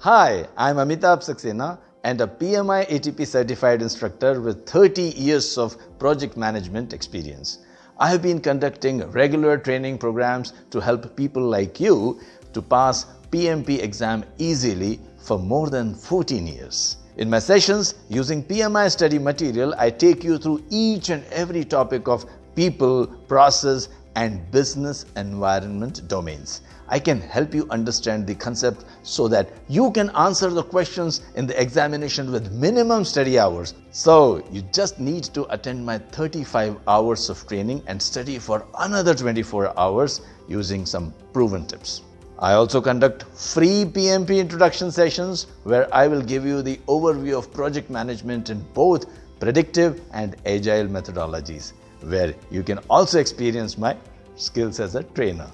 Hi, I'm Amitabh Saxena and a PMI ATP certified instructor with 30 years of project management experience. I have been conducting regular training programs to help people like you to pass PMP exam easily for more than 14 years. In my sessions, using PMI study material, I take you through each and every topic of people, process, and business environment domains. I can help you understand the concept so that you can answer the questions in the examination with minimum study hours. So you just need to attend my 35 hours of training and study for another 24 hours using some proven tips. I also conduct free PMP introduction sessions where I will give you the overview of project management in both predictive and agile methodologies, where you can also experience my skills as a trainer.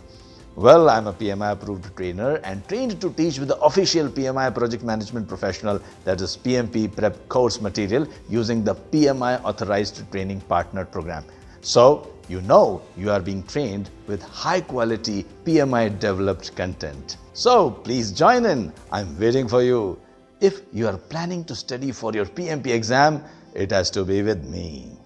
Well, I'm a PMI-approved trainer and trained to teach with the official PMI Project Management Professional, that is PMP prep course material, using the PMI Authorized Training Partner Program. So, you know you are being trained with high-quality PMI-developed content. So, please join in. I'm waiting for you. If you are planning to study for your PMP exam, it has to be with me.